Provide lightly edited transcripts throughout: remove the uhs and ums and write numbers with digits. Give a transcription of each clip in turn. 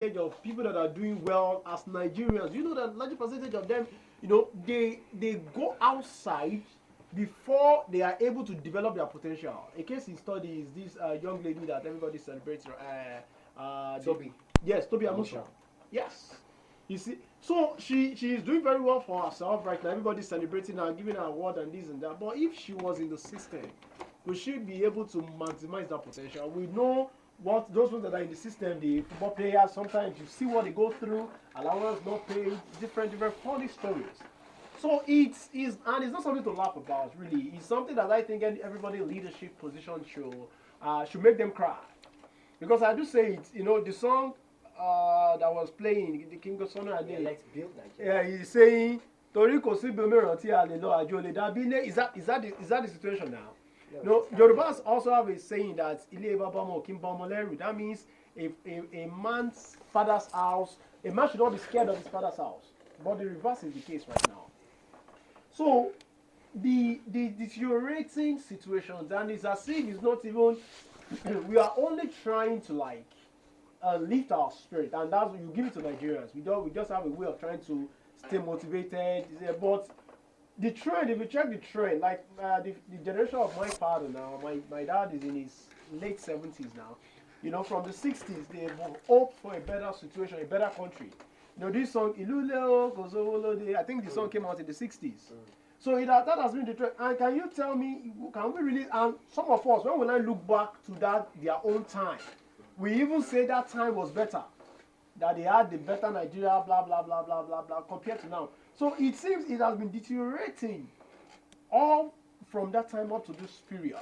of people that are doing well as Nigerians, you know that larger percentage of them, they go outside before they are able to develop their potential. A case in study is this young lady that everybody celebrates. Toby. Yes, Toby Amusha. Amusha. Yes. You see, so she is doing very well for herself right now. Everybody's celebrating her, giving her award and this and that. But if she was in the system, we should be able to maximize that potential. We know what those ones that are in the system, the football players, sometimes you see what they go through, allowance not paid, different funny stories. So it's is and it's not something to laugh about, really. It's something that I think everybody in leadership position should make them cry. Because I do say it, the song that was playing, the King of Sono Yeah, Ade, let's build Nigeria. yeah, he's saying, Torí kò sí ibòmíràn tí a lè lọ àjò lè dàbí ilé. Is that the situation now? No, No, it's not. Yorubas also have a saying that ilé bàbá ọmọ kì í bá ọmọ lẹ́rù. That means a man's father's house, a man should not be scared of his father's house. But the reverse is the case right now. So the deteriorating situations, and it's as if it's not even we are only trying to lift our spirit, and that's what you give it to Nigerians. We just have a way of trying to stay motivated. But the trend, if you check the trend, like the generation of my father now, my dad is in his late 70s now. From the 60s, they hope for a better situation, a better country. This song, Iluleo Kozowolode, I think the song came out in the 60s. So that has been the trend. And can you tell me, can we really, and some of us, when we look back to that, their own time, we even say that time was better, that they had the better Nigeria, blah, blah, blah, blah, blah, blah, compared to now. So it seems it has been deteriorating all from that time up to this period.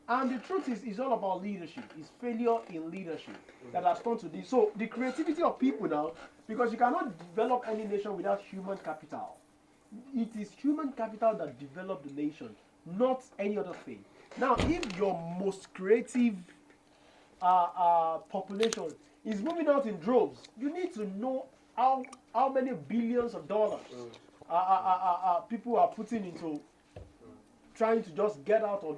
And the truth is, it's all about leadership. It's failure in leadership that has turned to this. So the creativity of people now, because you cannot develop any nation without human capital. It is human capital that developed the nation, not any other thing. Now, if your most creative population is moving out in droves, you need to know how many billions of dollars people are putting into trying to just get out of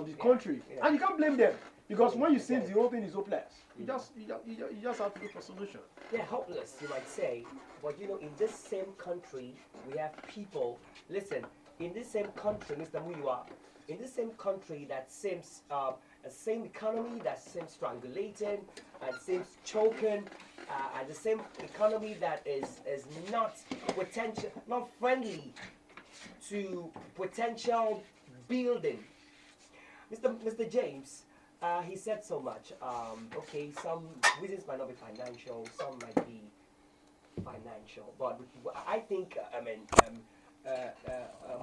the country, Yeah. and you can't blame them because when you see Okay. the whole thing is hopeless, you just have to look for solution. Yeah, hopeless, you might say. But in this same country, we have people. Listen, in this same country, Mr. Muyiwa, in this same country that seems the same economy that seems strangulating and seems choking, and the same economy that is not not friendly to potential building. Mr. James, he said so much. Okay, some reasons might not be financial, some might be financial, but I think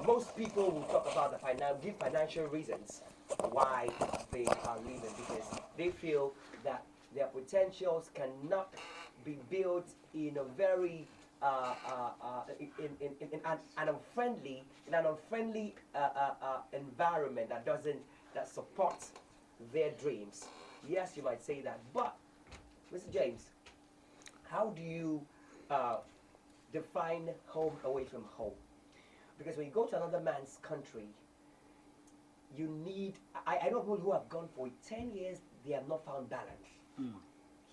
most people will talk about give financial reasons why they are leaving because they feel that their potentials cannot be built in a very in an unfriendly environment that supports their dreams. Yes, you might say that, but Mr. James, how do you uh, define home away from home? Because when you go to another man's country, you need. I know people who have gone for 10 years, they have not found balance.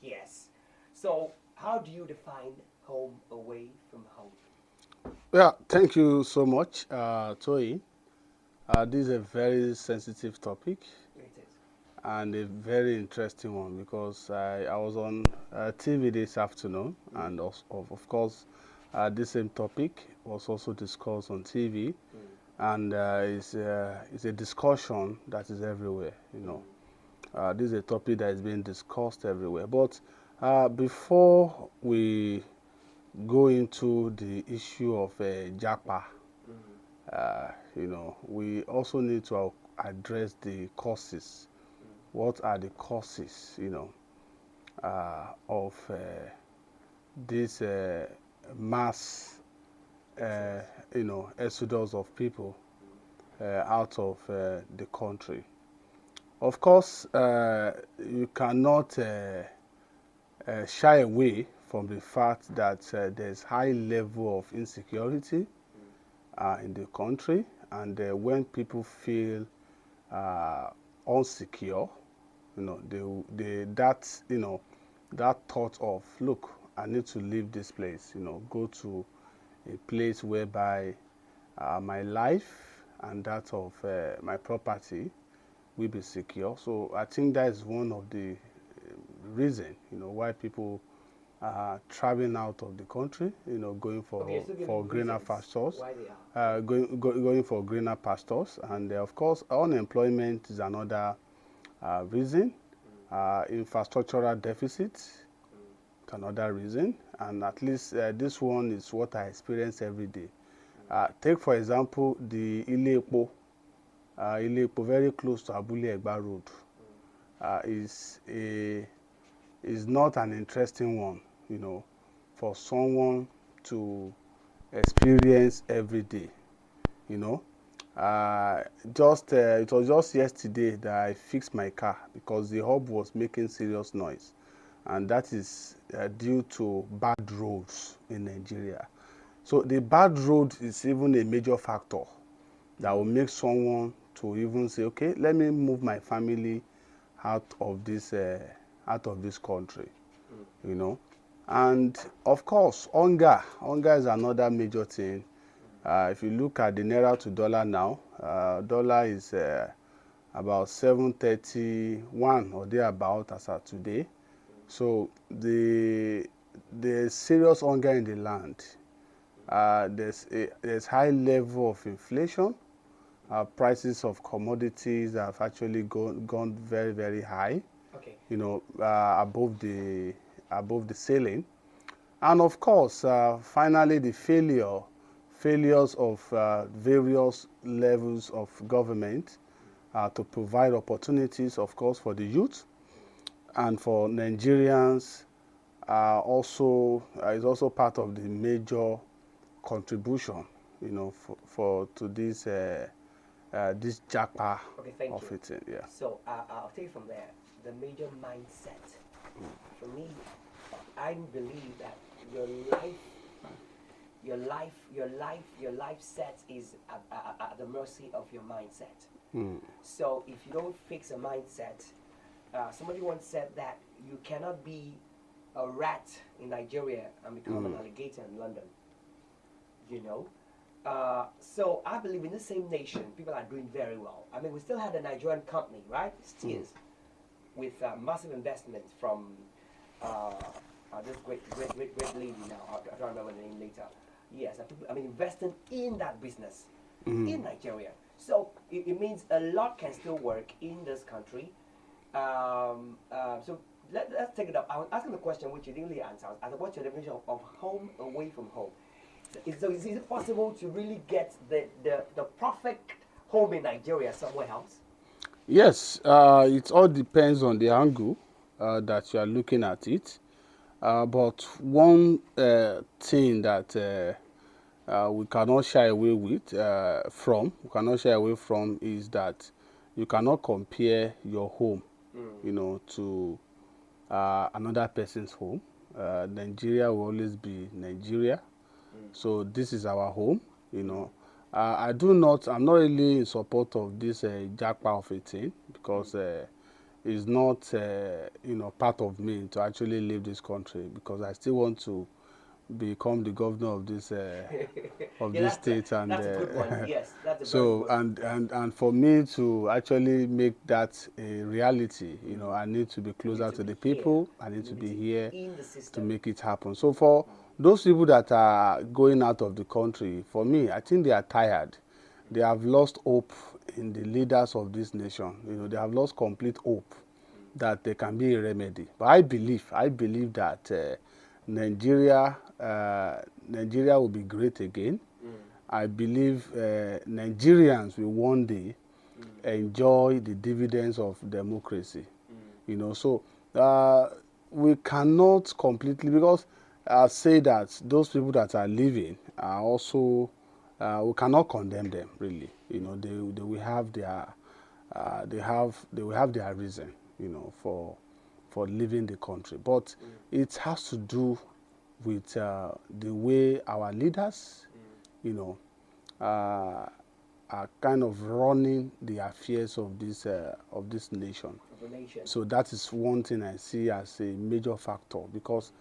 Yes. So, how do you define home away from home? Yeah, thank you so much, Toyi. This is a very sensitive topic It is. and a very interesting one because I was on TV this afternoon, and also, of course, this same topic was also discussed on TV, and it's a discussion that is everywhere. This is a topic that is being discussed everywhere. But before we go into the issue of Japa, we also need to address the causes. What are the causes, of this mass, exodus of people out of the country? Of course, you cannot shy away from the fact that there's high level of insecurity in the country, and when people feel insecure, that thought of, look, I need to leave this place, go to a place whereby my life and that of my property will be secure. So I think that is one of the reason, why people are traveling out of the country, going Okay, so give for me greener reasons pastures, why they are. going for greener pastures, and of course, unemployment is another reason. Infrastructural deficit, another reason, and at least this one is what I experience every day. Take for example the Ile-Epo, very close to Abule Egba Road, is not an interesting one, for someone to experience every day. You know, it was just yesterday that I fixed my car because the hub was making serious noise, and that is due to bad roads in Nigeria. So the bad road is even a major factor that will make someone to even say, okay, let me move my family out of this country, And of course, hunger is another major thing. If you look at the naira to dollar now, dollar is about 731 or thereabout as of today. So there's serious hunger in the land. There's high level of inflation. Prices of commodities have actually gone very, very high. Okay. Above the ceiling. And of course, finally, the failures of various levels of government to provide opportunities, of course, for the youth and for Nigerians. Also is also part of the major contribution, to this japa of it. Yeah. So I'll take it from there. The major mindset. For me, I believe that your life set is at the mercy of your mindset. So if you don't fix a mindset, somebody once said that you cannot be a rat in Nigeria and become an alligator in London. So I believe in the same nation, people are doing very well. I mean, we still had a Nigerian company, right? Steers, with massive investment from this great lady now. I'll try to remember the name later. Yes, people, investing in that business in Nigeria. So it means a lot can still work in this country. So let's take it up. I was asking the question which you didn't really answer. What's your definition of home away from home? So is it possible to really get the perfect home in Nigeria somewhere else? Yes, it all depends on the angle that you are looking at it. But one thing that we cannot shy away from is that you cannot compare your home, to another person's home. Nigeria will always be Nigeria. So this is our home, I'm not really in support of this japa of a thing, because it's not, part of me to actually leave this country, because I still want to become the governor of this this state. And that's a good one. Yes, that's a so very good one. and for me to actually make that a reality, I need to be closer to the people. I need to be here to make it happen. So for those people that are going out of the country, for me, I think they are tired. They have lost hope in the leaders of this nation. They have lost complete hope that there can be a remedy. But I believe that Nigeria will be great again. I believe Nigerians will one day enjoy the dividends of democracy. So we cannot completely, because I say that those people that are leaving are also, we cannot condemn them really. They will have their reason, for leaving the country. But it has to do with the way our leaders, are kind of running the affairs of this nation. of a nation. So that is one thing I see as a major factor, because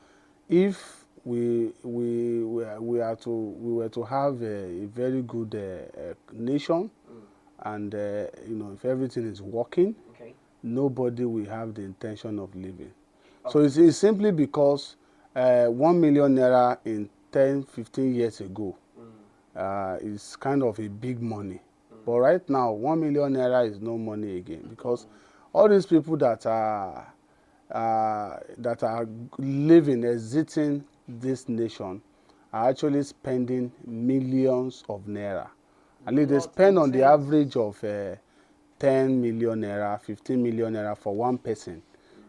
if we were to have a very good nation, and if everything is working, Okay. nobody will have the intention of leaving. So it's simply because 1 million naira in 10-15 years ago is kind of a big money. But right now, 1 million naira is no money again, because all these people that are living, exiting this nation, are actually spending millions of naira. At least they Not spend on the intense. average of 10 million naira, 15 million naira for one person,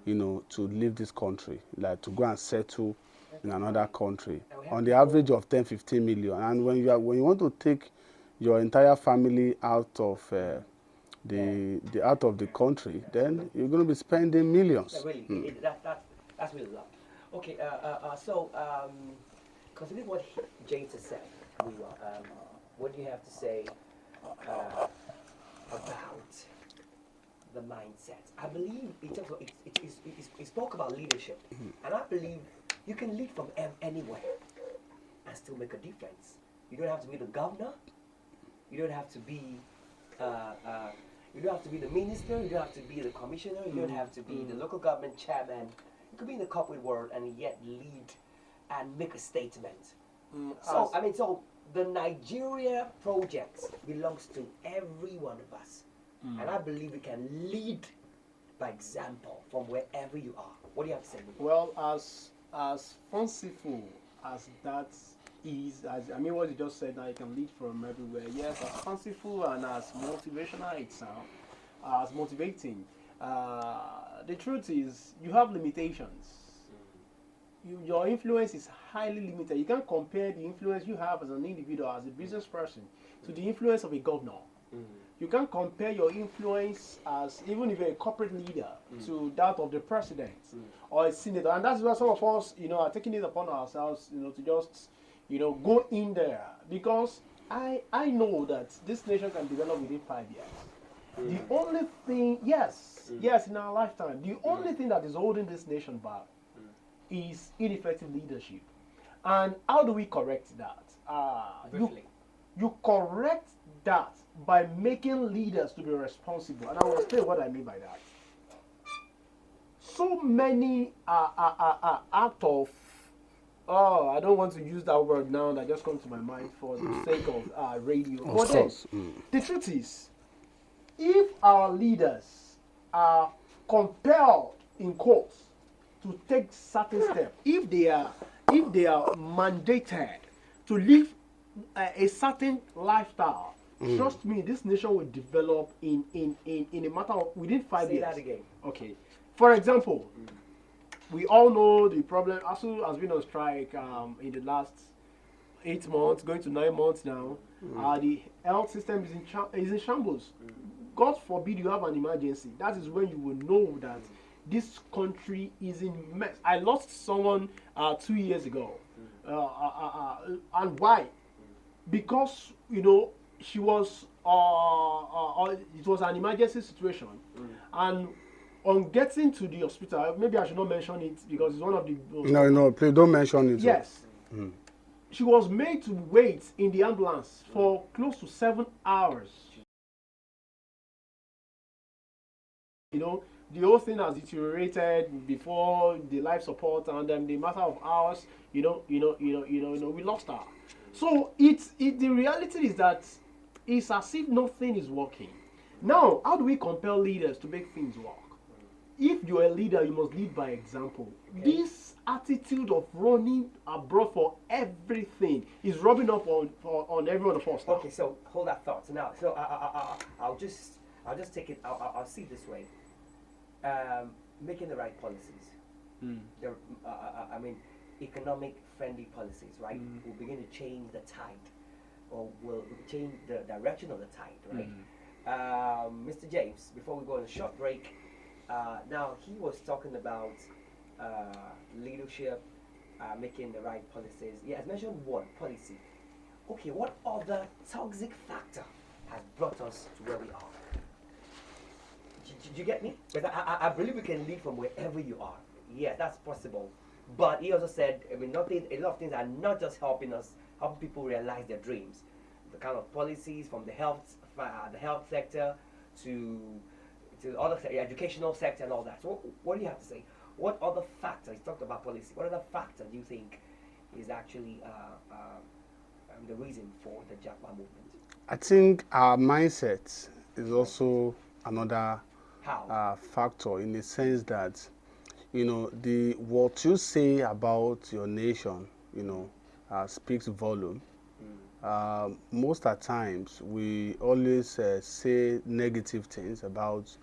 to leave this country, like to go and settle in another country, on the average of 10-15 million. And when you want to take your entire family out of out of the country, then you're going to be spending millions. Yeah, really, that's really a lot. Okay, so considering what James has said, what do you have to say about the mindset? I believe it spoke about leadership, and I believe you can lead from anywhere and still make a difference. You don't have to be the governor. You don't have to be. You don't have to be the minister. You don't have to be the commissioner. You don't have to be the local government chairman. You could be in the corporate world and yet lead and make a statement. So so the Nigeria project belongs to every one of us, and I believe we can lead by example from wherever you are. What do you have to say? Well, as fanciful as that is, what you just said, now you can lead from everywhere. Yes, as fanciful and as motivational it sounds, as motivating. The truth is, you have limitations. Your influence is highly limited. You can't compare the influence you have as an individual, as a business person, to the influence of a governor. You can't compare your influence as, even if you're a corporate leader, to that of the president or a senator. And that's why some of us, are taking it upon ourselves, to just, go in there. Because I know that this nation can develop within 5 years. The only thing, yes, in our lifetime, the only thing that is holding this nation back is ineffective leadership. And how do we correct that? You correct that by making leaders to be responsible. And I will explain what I mean by that. So many act of, I don't want to use that word now, that just comes to my mind for the sake of radio. Of course. The truth is, if our leaders are compelled, in quotes, to take certain steps, if they are mandated to live a certain lifestyle, trust me, this nation will develop in a matter of within 5 years. Say that again. Okay. For example, we all know the problem. ASU has been on strike in the last 8 months, going to 9 months now. The health system is in shambles. God forbid you have an emergency. That is when you will know that this country is in mess. I lost someone 2 years ago. And why? Because, she was, it was an emergency situation. And on getting to the hospital, maybe I should not mention it because it's one of the... No, please don't mention it. Yes. She was made to wait in the ambulance for close to 7 hours. The whole thing has deteriorated before the life support, and then the matter of hours, we lost her. So the reality is that it's as if nothing is working. Now, how do we compel leaders to make things work? If you're a leader, you must lead by example. Okay. This attitude of running abroad for everything is rubbing up on every one of us now. Okay, so hold that thought. So now, I'll just take it. I'll see it this way. Making the right policies. Economic friendly policies, right? Will begin to change the tide, or will change the direction of the tide, right? Mr. James, before we go on a short break, now he was talking about leadership, making the right policies. He has mentioned one policy. Okay, what other toxic factor has brought us to where we are? Do you get me? Because I believe we can lead from wherever you are. Yes, that's possible. But he also said, I mean, a lot of things are not just helping people realize their dreams. The kind of policies from the health sector to other educational sector and all that. So what do you have to say? What other factors, you talked about policy, what other factor do you think is actually the reason for the Japa movement? I think our mindset is also another factor, in the sense that, you know, what you say about your nation, you know, speaks volume. Most of the times we always say negative things about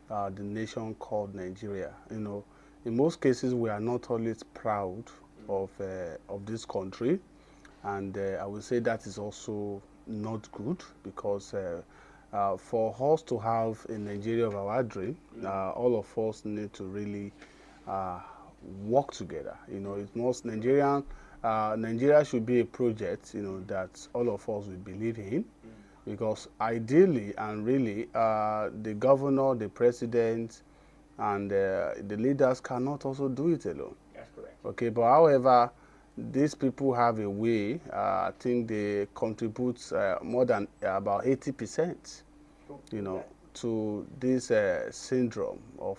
the nation called Nigeria. You know, in most cases we are not always proud of this country, and I would say that is also not good, because for us to have a Nigeria of our dream, all of us need to really work together. You know, it's most Nigeria should be a project, you know, that all of us will believe in, because ideally and really the governor, the president, and the leaders cannot also do it alone. That's correct. Okay, but however, these people have a way. I think they contribute more than about 80%, you know, to this syndrome of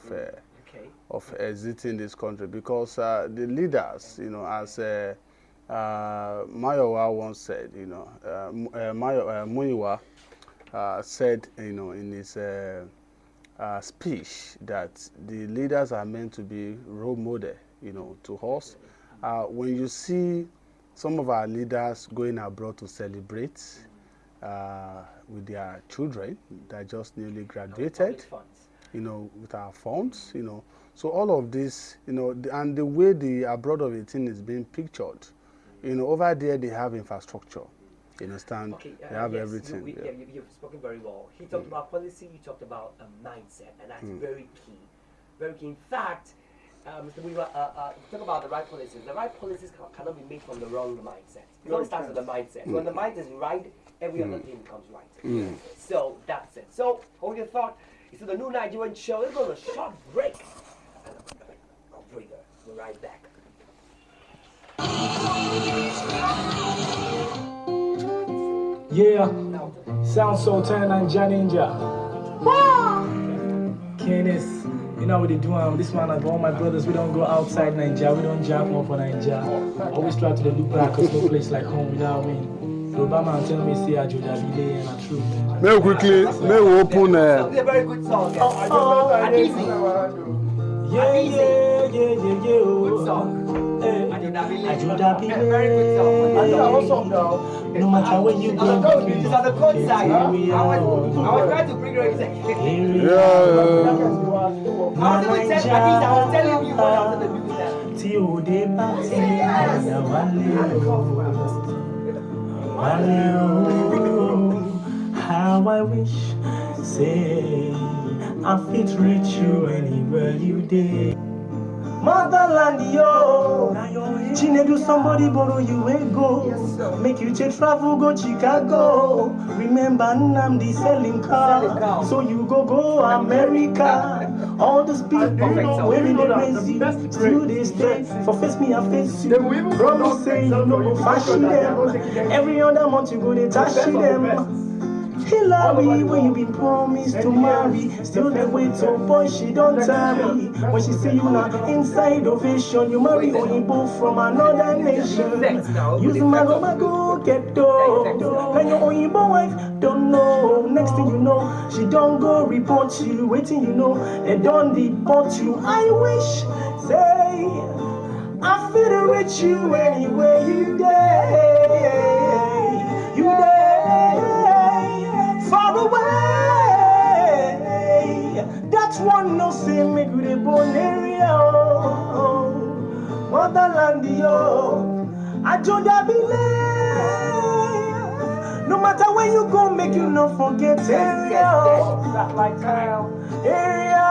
exiting this country, because the leaders, you know, as Mayowa once said, you know, Muyiwa said, you know, in his speech, that the leaders are meant to be role model, you know, to us. When you see some of our leaders going abroad to celebrate with their children that just newly graduated, you know, with our funds, you know, so all of this, you know, and the way the abroad of a thing is being pictured, you know, over there they have infrastructure, you understand? Okay, they have yes, everything. You've spoken very well. He talked about policy, you talked about a mindset, and that's very key. Very key. In fact, Mr. Muyiwa, talk about the right policies. The right policies cannot be made from the wrong mindset. It all starts with the mindset. When the mind is right, every other thing becomes right. So that's it. So hold your thought. It's the New Nigerian Show. Let's go on a short break. I'll breather. We're right back. Yeah, Sound Soul 10 and Janinja. Kenneth, you know what they do? This man and all my brothers, we don't go outside Nigeria, we don't jump off for Nigeria. Always try to look back, cause no place like home, you know what I mean? Yoruba man tell me, say, Ajodabile, and a true. May quickly, may we open It's a very good song. Yeah. Good song. Ajodabile. Very good song. No matter where you go, It is on the court side. I was trying to bring her exactly. yeah. I was telling you what I was going to do. How I wish, say, I fit reach you anywhere you did. Motherland, yo, Chinedu, somebody borrow you a go. Make you take travel, go Chicago. Remember, Nnamdi selling car, so you go America. All these people wearing the crazy, still they stay. For face me, I face you. Promise say you no go fashion them. Every other month you go they touch them. Hillary, when you been promised to marry, still they wait so boy she don't tell me. When she say you not inside ovation, you marry Oyibo from another nation. Using my go get dough. When your Oyibo wife don't know, next thing you know, she don't go report you. Waiting you know, they don't deport you. I wish, say, I feel to reach you anywhere you day. You day. Far away, that's one no say make you the born area. Motherland, yo, Ajodabile. No matter where you go, make you no forget area. Area,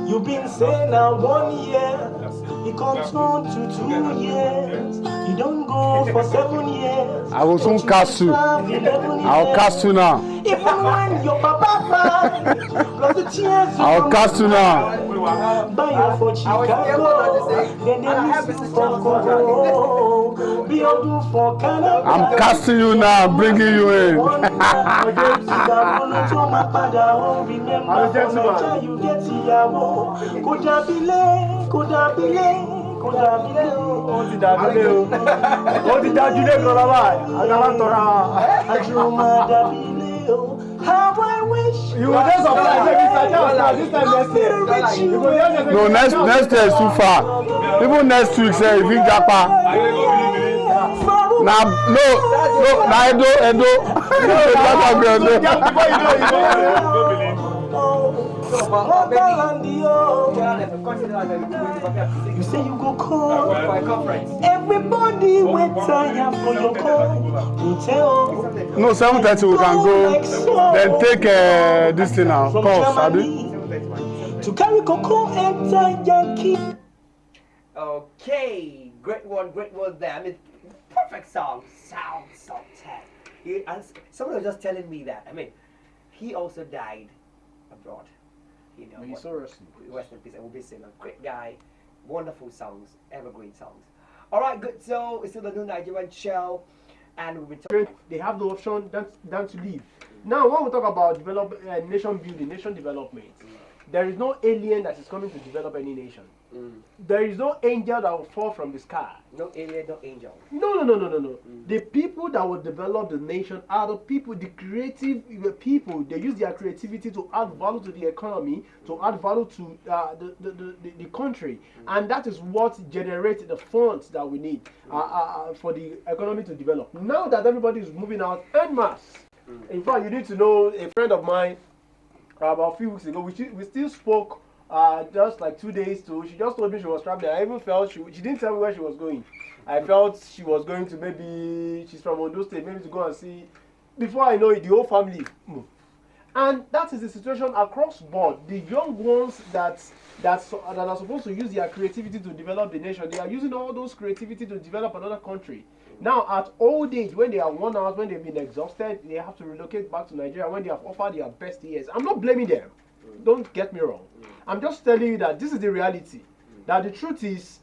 You've been saying now 1 year, It comes on to 2 years. You don't go for 7 years. I will soon But you cast you. serve 11 I'll years. cast you now. Even when your papa cried, cause the tears you I'll cast you now. buy you for Chicago, then they miss you for Congo, be you for Canada. I'm casting you now, bringing you in. Ó ti dàbílé o. Ó ti dájúlé kan lọ́wọ́ àgbàlá tọ́ra. How I wish You will just apply Mr. Charles this time next year. You go just say, No, next year is too far. Even next week, say if you japa. Now, no, now Edo. before you know, you say you go call. Everybody wait time for your call. You tell. No, 7:30 we can go. Then take this thing now. Call, Sabi. To carry cocoa enter Yankee. Okay, great one there. I mean, perfect song, sound 10. Someone was just telling me that. I mean, he also died abroad. You know, he's so rusty. Rest in peace. And we'll be saying a great guy, wonderful songs, evergreen songs. All right, good. So it's still the New Nigerian Show, and we'll be talking. They have the option than to leave. Now, when we talk about nation building, nation development, there is no alien that is coming to develop any nation. There is no angel that will fall from the sky. No alien, no angel. No. The people that will develop the nation are the people, the creative people. They use their creativity to add value to the economy, to add value to the country. And that is what generates the funds that we need for the economy to develop. Now that everybody is moving out en masse, in fact, you need to know a friend of mine about a few weeks ago, we still spoke just like 2 days to. She just told me she was traveling. I even felt she didn't tell me where she was going. I felt she was going to, maybe she's from Ondo State, maybe to go and see. Before I know it, the whole family moved. And that is the situation across board. The young ones that are supposed to use their creativity to develop the nation, they are using all those creativity to develop another country. Now, at old age, when they are worn out, when they've been exhausted, they have to relocate back to Nigeria when they have offered their best years. I'm not blaming them. Don't get me wrong. I'm just telling you that this is the reality. That the truth is,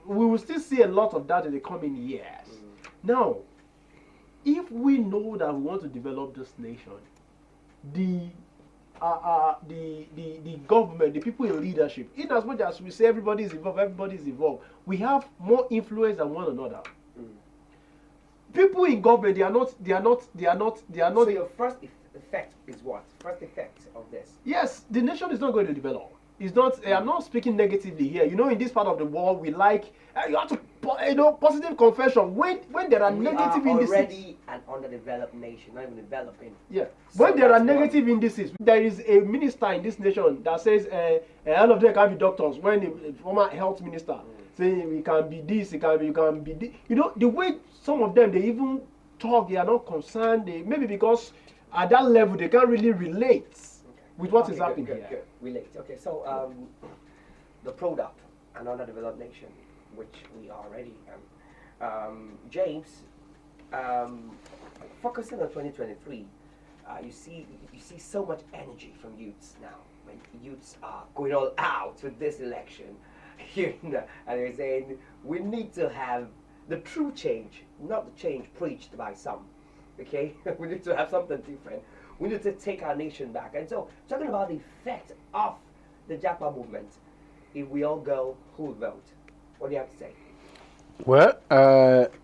we will still see a lot of that in the coming years. Now, if we know that we want to develop this nation, the government, the people in leadership, in as much as we say everybody is involved, we have more influence than one another. People in government, they are not. So your first effect is what? First effect of this? Yes, the nation is not going to develop. It's not. I'm not speaking negatively here. You know, in this part of the world, we like you have to, positive confession. When there are negative indices, already an underdeveloped nation, not even developing. Yeah. So When there are negative indices, there is a minister in this nation that says all of them can be doctors. When the former health minister saying we can be this, you can be this. You know, the way some of them they even talk, they are not concerned. Maybe because at that level they can't really relate with what is happening here. Good. Relate. Okay, so the product, an underdeveloped nation, which we are already. James, focusing on 2023, you see so much energy from youths now. When youths are going all out with this election, and they're saying we need to have the true change, not the change preached by some. Okay, we need to have something different. We need to take our nation back. And so, talking about the effect of the Japa movement, if we all go, who will vote? What do you have to say? Well,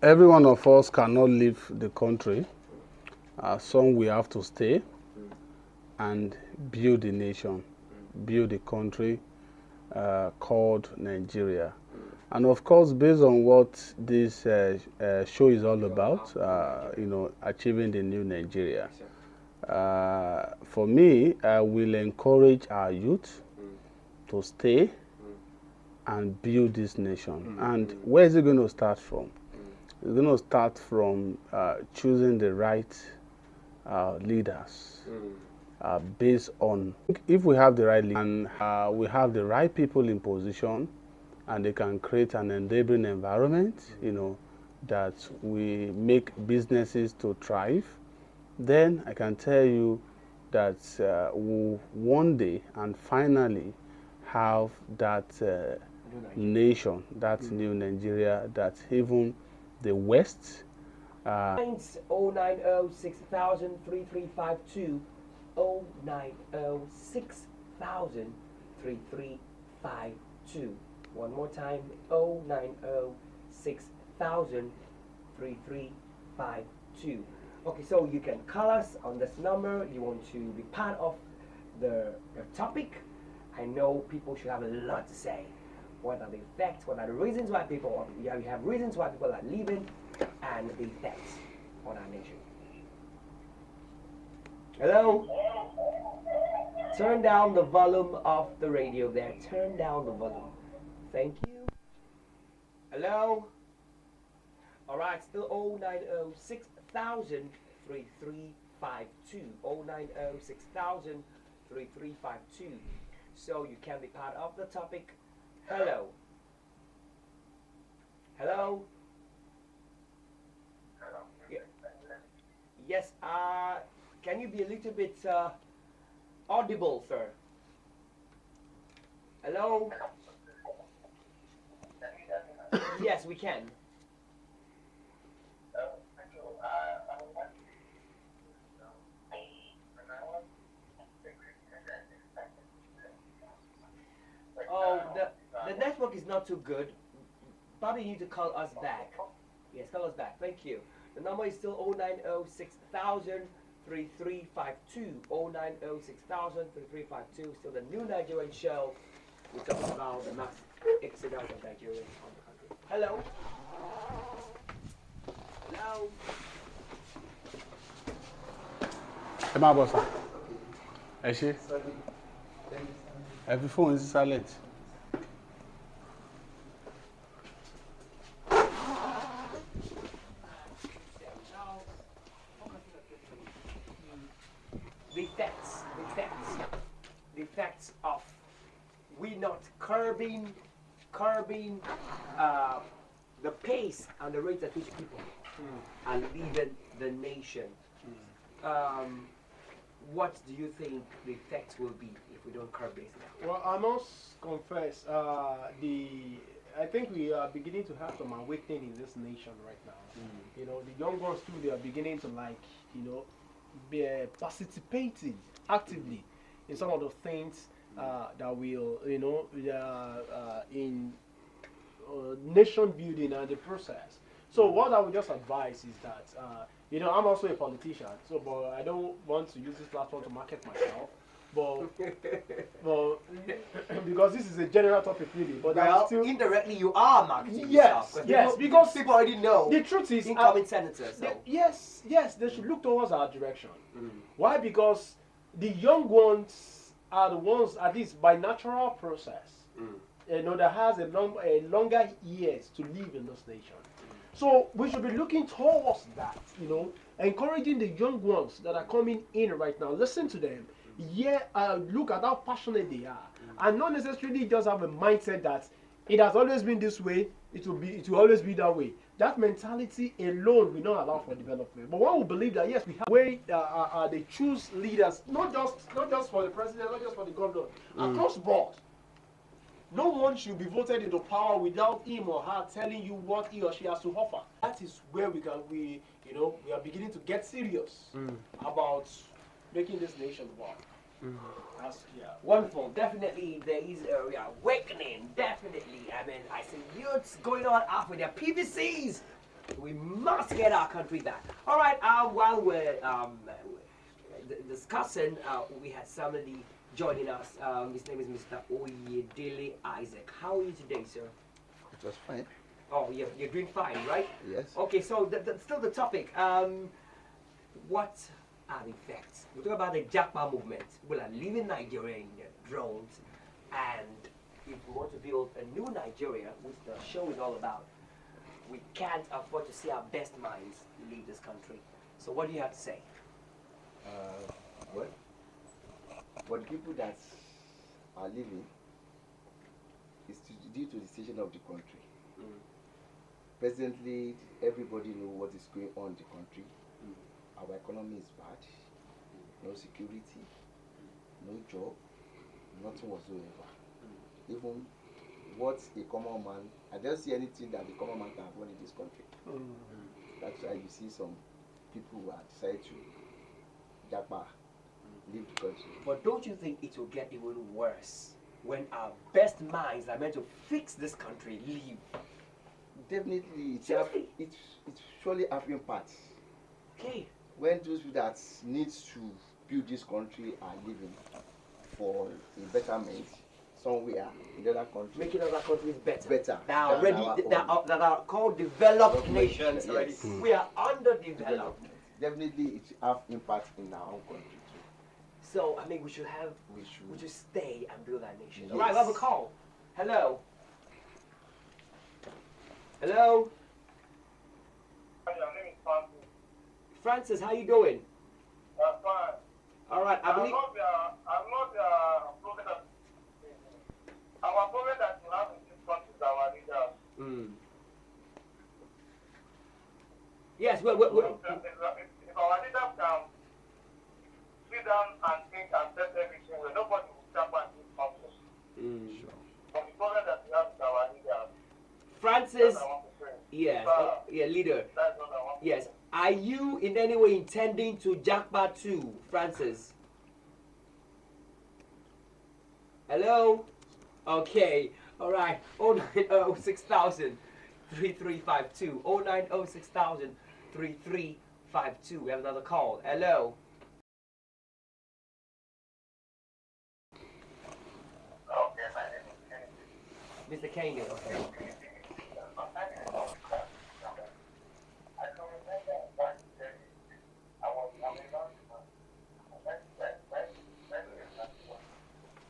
every one of us cannot leave the country. Some we have to stay and build a nation, build a country called Nigeria. And of course, based on what this show is all about, achieving the new Nigeria. For me, I will encourage our youth to stay and build this nation. And where is it going to start from? It's going to start from choosing the right leaders based on if we have the right and we have the right people in position, and they can create an enabling environment, that we make businesses to thrive, then I can tell you that we'll one day and finally have that nation, that new Nigeria, that even the West. 09060003352 09060003352. One more time, 09060003352. Okay, so you can call us on this number. You want to be part of the topic. I know people should have a lot to say. What are the effects? What are the reasons why people, you have reasons why people are leaving, and the effects on our nation. Hello? Turn down the volume of the radio there. Turn down the volume. Thank you. Hello? Alright, still 09060003352. 09060003352. So you can be part of the topic. Hello? Hello? Yeah. Yes, can you be a little bit audible, sir? Hello? Yes, we can. Oh, the network is not too good. Probably need to call us back. Yes, call us back. Thank you. The number is still 09060003352. 09060003352. Still the new Nigerian show. We talk about the mass exodus of Nigerians on the country. Hello? Hello? Ẹ máa bọ̀ sá. Ẹ ṣé. Ẹ fi fóònù sí silent. The effects of we not curbing the pace and the rate at which people are leaving the nation. What do you think the effects will be if we don't curb this now? Well, I must confess, I think we are beginning to have some awakening in this nation right now. The young ones too, they are beginning to be participating actively in some of the things that will, in nation building and the process. So what I would just advise is that, I'm also a politician, so but I don't want to use this platform to market myself. But because this is a general topic, really. But well, still, indirectly you are marketing yes, yourself, yes, because people already know. The truth is, incoming senators. So. Yes, they should look towards our direction. Why? Because the young ones are the ones, at least by natural process, that has a longer years to live in this nation. So we should be looking towards that, encouraging the young ones that are coming in right now. Listen to them. Look at how passionate they are, and not necessarily just have a mindset that it has always been this way. It will always be that way. That mentality alone will not allow for development. But one will believe that yes, we have a way they choose leaders, not just for the president, not just for the governor, across board. No one should be voted into power without him or her telling you what he or she has to offer. That is where we are beginning to get serious about making this nation work. Wonderful. Definitely there is a awakening. Definitely. I mean, I see youths going on out with their PVCs. We must get our country back. All right. While we're discussing, we had somebody joining us. His name is Mr. Oyedele Isaac. How are you today, sir? Just fine. Oh, you're doing fine, right? Yes. Okay. So still the topic. What are the effects? We talk about the Japa movement. People are leaving Nigeria in their drones, and if we want to build a new Nigeria, which the show is all about, we can't afford to see our best minds leave this country. So what do you have to say? Well, But the people that are living is due to the situation of the country. Presently, everybody knows what is going on in the country. Our economy is bad. No security, no job, nothing whatsoever. Even what a common man, I don't see anything that the common man can afford in this country. That's why you see some people who have decided to japa, leave the country. But don't you think it will get even worse when our best minds are meant to fix this country leave? Definitely, Seriously? it surely have impact. Okay. When those people that need to build this country are living for a betterment somewhere in the other country, Making other countries better. Better That are than already our that are called developed Development, nations already. yes. We are underdeveloped. development. Definitely, it have impact in our own country too. So I mean, we should We should. stay and build our nation. Yes. All right, we have a call. Hello. Hello. Your name is Francis. Francis, how you doing? That's fine. All right, I believe. I'm not the problem that our problem that you have in this country is our leaders. Mm. Yes, If our leaders can sit down and think and set everything where nobody will step on this country. Mm. But the problem that we have is our leaders. Francis, That's what I want to say. yes, yeah, leader. That's what I want to Yes. say. Are you in any way intending to jackpot too, Francis? Hello? Okay. All right. 0906000 3352. 0906000 3352. We have another call. Hello? Okay, my name is Kennedy. Mr. Kane. Okay. I can remember back then, I was young.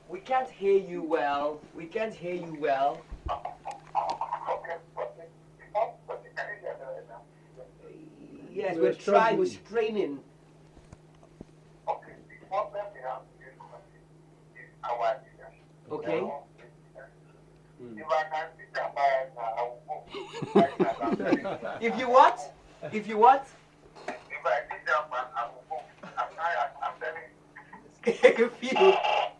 We can't hear you well. We can't hear you well. Yes, we're trying. We're straining. Okay, the problem we have in this country is our leaders. Okay. If I can sit down by now, I will go. If you what? If you what? If I sit down by, I will go. I'm tired. I'm telling you.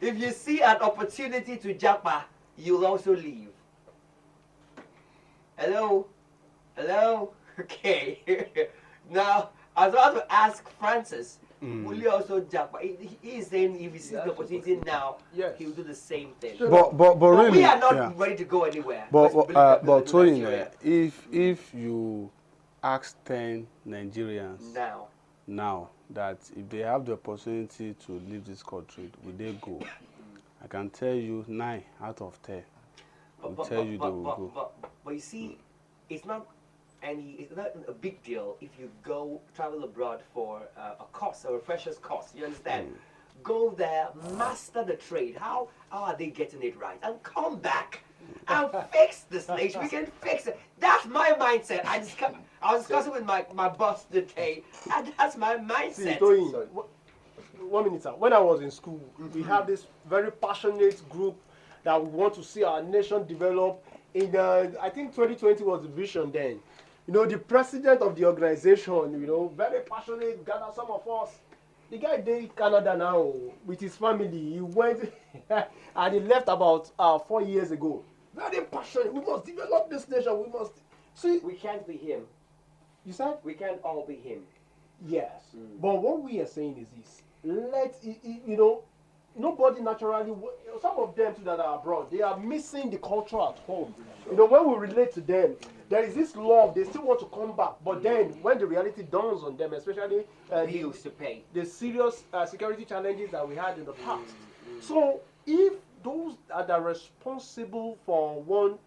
if you see an opportunity to japa, you'll also leave. Hello? Hello? Okay. Now, I was about to ask Francis, will you also japa? He is saying if he sees the opportunity now, Yes. he will do the same thing. But But really, we are not yeah. ready to go anywhere. But Let's believe that we're Toyin, Nigeria if you ask 10 Nigerians now. that if they have the opportunity to leave this country, will they go? I can tell you 9 out of 10 will tell you they will go. But you see, it's not a big deal if you go travel abroad for a course, a refresher's course. You understand? Go there, master the trade. How are they getting it right? And come back and fix this nation. We can fix it. That's my mindset. I was discussing with my boss today, and that's my See, mindset. Toyin, Sorry. 1 minute, sir. When I was in school, we have this very passionate group that we want to see our nation develop. In I think 2020 was the vision then. You know, the president of the organization, you know, very passionate, gathered some of us. The guy in Canada now with his family. He went and he left about 4 years ago. Very passionate. We must develop this nation. We must. See, We can't be him. you said? We can't all be him. Yes. But what we are saying is this. You know, nobody naturally, some of them too that are abroad, they are missing the culture at home. You know, when we relate to them, there is this love, they still want to come back. But then, when the reality dawns on them, especially Bills to pay. the serious security challenges that we had in the past. So, if those that are responsible for one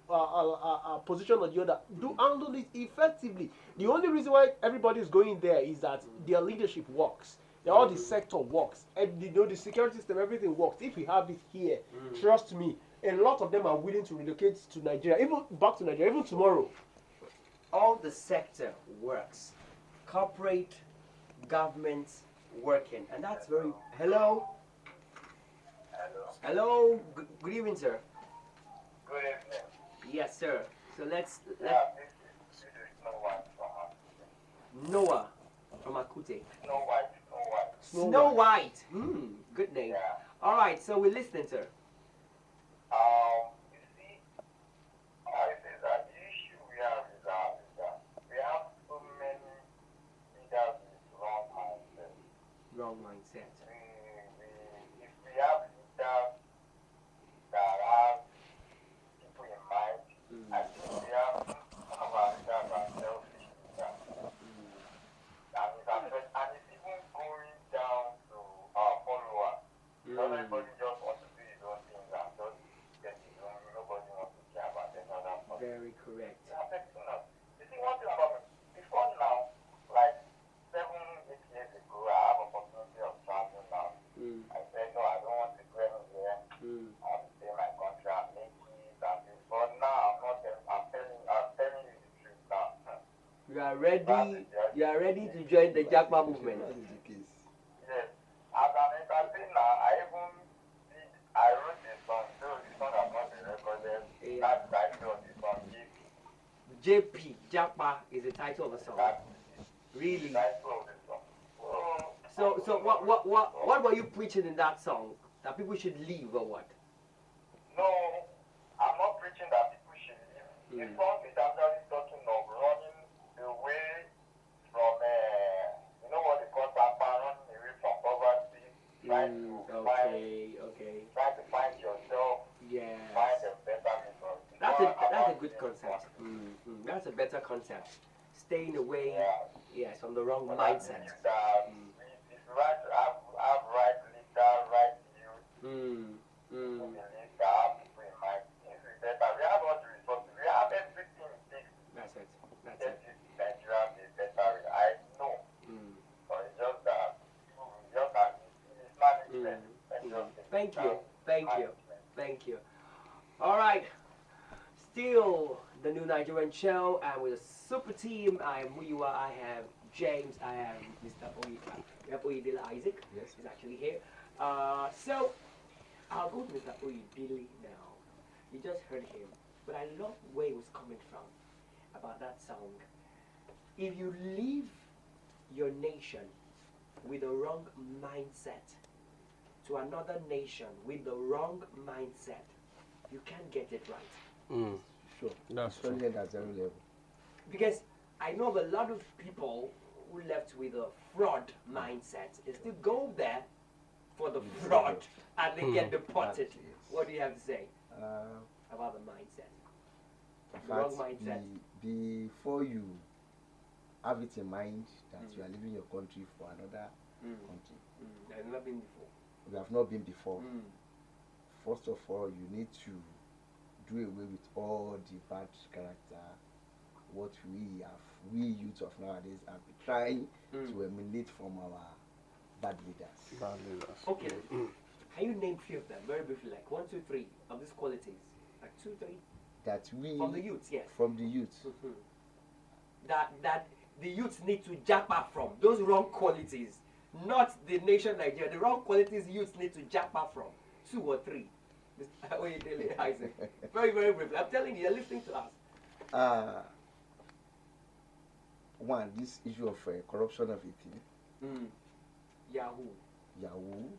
position or the other do handle it effectively, the only reason why everybody is going there is that their leadership works. All the sector works. And you know, the security system, everything works. If we have it here, trust me, a lot of them are willing to relocate to Nigeria, even back to Nigeria, even tomorrow. All the sector works. Corporate, government working. And that's very... Hello? Hello. Good evening, sir. Good evening. Yes, sir. So let's Yeah, this is Snow White from Noah from Akute. Snow White, Snow White. Snow White. Good name. Yeah. All right. So we're listening, sir. You see, I say that the issue we have is that we have so many leaders with wrong mindset. Wrong mindset. If we have leaders that have people in mind, I think we have some of our leaders are selfish leaders. And it's even going down to our followers. Not everybody just wants to do his own things and just get his own. Nobody wants to care about any other person. Very correct. It's affecting us. You see, one thing about me, before now, like 7-8 years ago, I have opportunity of traveling now. I said, no, I don't want to go anywhere. I want to stay in my country and make it and this. But now, I'm telling you the truth now. You are ready. You are ready to join the Jackpot movement. That is the case. Yes. As an entertainer, I wrote a song, though the song has not been recorded. Yeah. That's the title of the song, JP Jackpot is the title of the song. That's Really. the title of the song. So what were you preaching in that song? That people should leave or what? No, I'm not preaching that people should leave. The song is actually talking of running away from, you know what they call Papa, running away from poverty, trying to find yourself, Yeah. find a better method. That's a good concept. That's a better concept. Staying away, Yeah. yes, from the wrong But I mindset. believe that it's right to have right leader, right youth, who believe that have people in mind. Things will be better. We have all the resources. We have everything it takes That's it. to That's get it. this Nigeria be better. I know. But it's just that we just have this management. Let's just take Thank it you. down. Thank you. Management. Thank you. All right. Still the new Nigerian show, and with a super team. I am Muyiwa. I have James. I have Mr. Oyedele Isaac. Yes. He's actually here. So I'll go to Mr. Oyedele now. You just heard him, but I love where he was coming from about that song. If you leave your nation with the wrong mindset to another nation with the wrong mindset, you can't get it right. Sure. That's true. Especially at zero level. Because I know of a lot of people who left with a fraud mindset. They still go there for the fraud and they get deported. Yes. What do you have to say Uh, about the mindset? in The wrong fact, mindset. before you have it in mind that you are leaving your country for another country, I've never been before. you have not been before. First of all, you need to do away with all the bad character, what we youth of nowadays have been trying to emulate from our bad leaders. Bad leaders. Okay. Can you name 3 of them very briefly, like 1, 2, 3 of these qualities? Like 2, 3 That we from the youths, yes. from the youth. That the youths need to jackpot from those wrong qualities, not the nation Nigeria. The wrong qualities youths need to jackpot from. 2 or 3. Mr. Oyedele Isaac. Very, very briefly. I'm telling you, you're listening to us. One, this issue of corruption of it, Yahoo. Yahoo,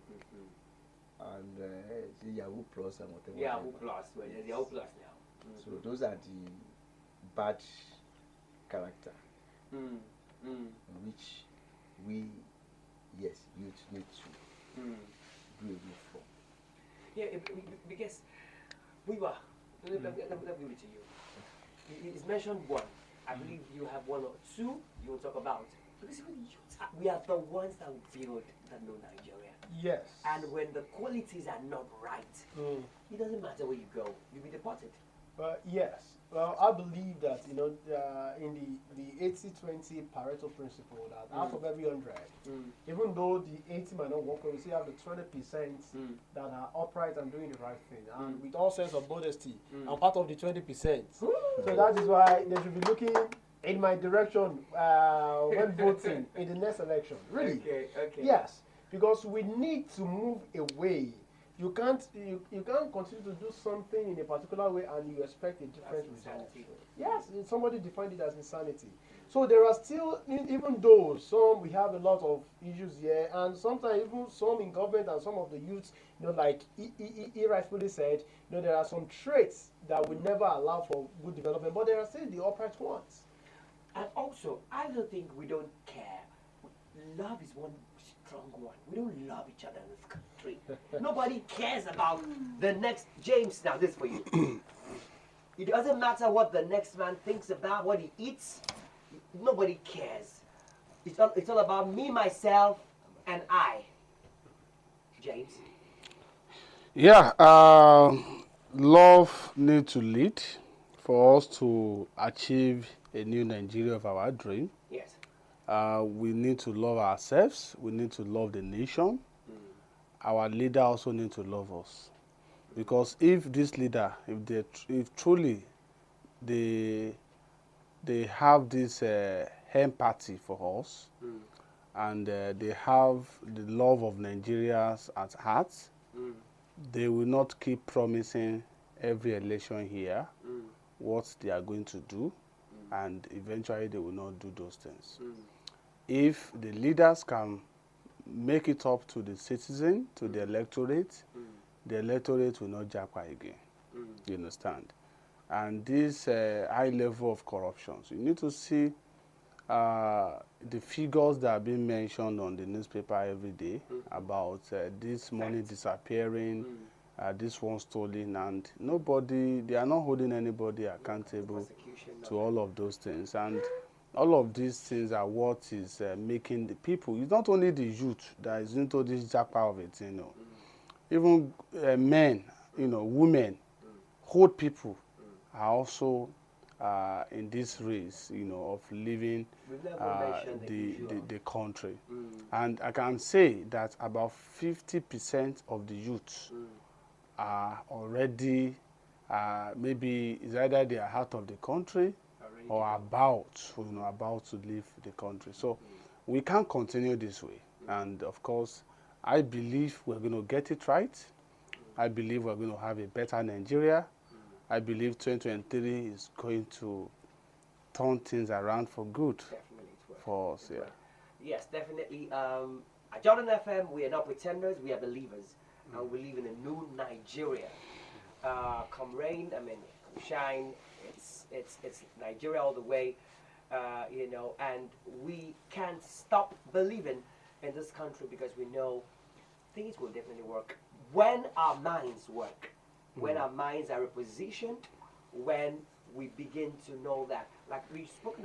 and the Yahoo Plus and whatever. Yahoo Plus. Well, there's Yahoo Plus now. So those are the bad character which we, yes, youth need to do away from. Yeah, because we were. Let me give it to you. It's mentioned 1. I believe you have 1 or 2 you will talk about. Because we are the ones that build the new Nigeria. Yes. And when the qualities are not right, it doesn't matter where you go, you'll be deported. Yes. Well, I believe that, in the 80-20 Pareto principle, that out of every 100, even though the 80 might not work, we still have the 20% that are upright and doing the right thing, and with all sense of modesty, I'm part of the 20%. So that is why they should be looking in my direction when voting in the next election. Really? Okay. Yes, because we need to move away. You can't continue to do something in a particular way and you expect a different result. Yes, somebody defined it as insanity. So there are still, even though we have a lot of issues here, and sometimes even some in government and some of the youths, like he rightfully said, there are some traits that will never allow for good development, but there are still the upright ones. And also, I don't think we don't care. Love is one strong one. We don't love each other in this country. Nobody cares about the next. James, now this for you. It doesn't matter what the next man thinks about, what he eats. Nobody cares. It's all about me, myself, and I. James? Yeah, love needs to lead for us to achieve a new Nigeria of our dream. Yes. We need to love ourselves. We need to love the nation. Our leader also needs to love us. Because if this leader, if truly they have this empathy for us, and they have the love of Nigerians at heart, they will not keep promising every election here what they are going to do, and eventually they will not do those things. If the leaders can make it up to the citizen, to the electorate will not japa again. You understand? And this high level of corruption, so you need to see the figures that are being mentioned on the newspaper every day about this money disappearing, this one stolen, and they are not holding anybody accountable to all of those things. And all of these things are what is making the people, it's not only the youth that is into this japa of it, even men, women, old people are also in this race, of living the country. And I can say that about 50% of the youth are already, maybe it's either they are out of the country or about to leave the country. So we can't continue this way. And of course, I believe we're going to get it right. I believe we're going to have a better Nigeria. I believe 2023 is going to turn things around for good for us. Yeah. Yes, definitely. At Jordan FM, we are not pretenders, we are believers. And we live in a new Nigeria. Come rain, come shine, it's Nigeria all the way, and we can't stop believing in this country because we know things will definitely work when our minds work. When our minds are repositioned, when we begin to know that, like he spoke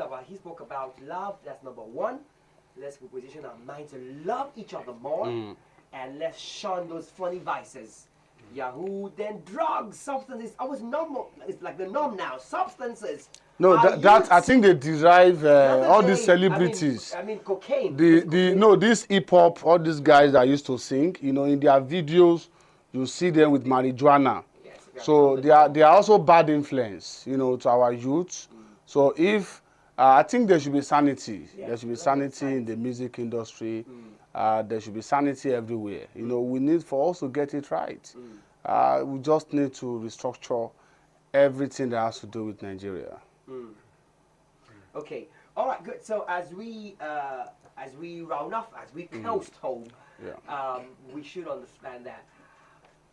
about love, that's number one. Let's reposition our minds to love each other more, and let's shun those funny vices. Yahoo, then drugs, substances, always normal. It's like the norm now. Substances. No, that I think they derive all these celebrities. I mean cocaine. This hip hop, all these guys that used to sing, in their videos, you see them with marijuana. So they are also bad influence, to our youth. So if I think there should be sanity. There should be sanity in the music industry. There should be sanity everywhere. We need for us to get it right. We just need to restructure everything that has to do with Nigeria. Okay. All right. Good. So as we round off, as we coast home, we should understand that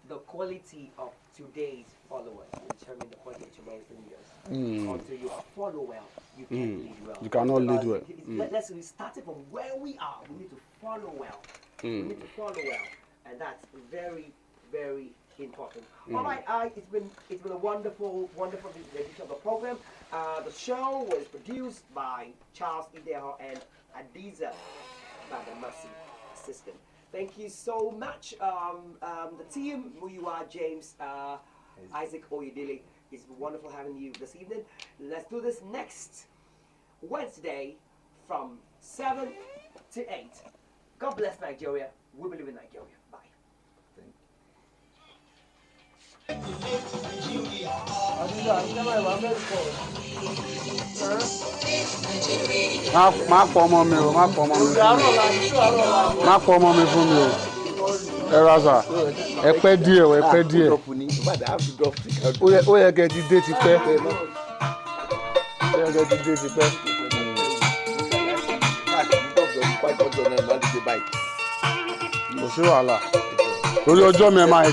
the quality of today's followers will determine the quality of tomorrow's leaders. Until you follow well, you can't lead well. You cannot lead well. Let's start it from where we are. We need to follow well. We need to follow well, and that's very, very important. All right, it's been a wonderful edition of the program. The show was produced by Charles Ideho and Adiza Badamasi, assistant. Thank you so much, the team, who you are, James, Isaac Oyedele. It's wonderful having you this evening. Let's do this next Wednesday from 7 to 8. God bless Nigeria. We believe in Nigeria. Bye. Má pọ̀ ọmọ mi o, má pọ̀ ọmọ mi fún mi o. Raza. Ẹ pẹ́ díẹ̀, ẹ pẹ́ díẹ̀. Ó yẹ kẹ́ ti dé ti pẹ́. Ó yẹ kẹ́ ti dé ti pẹ́. Kò sí wàhálà. Lórí ọjọ́ mi ẹ máa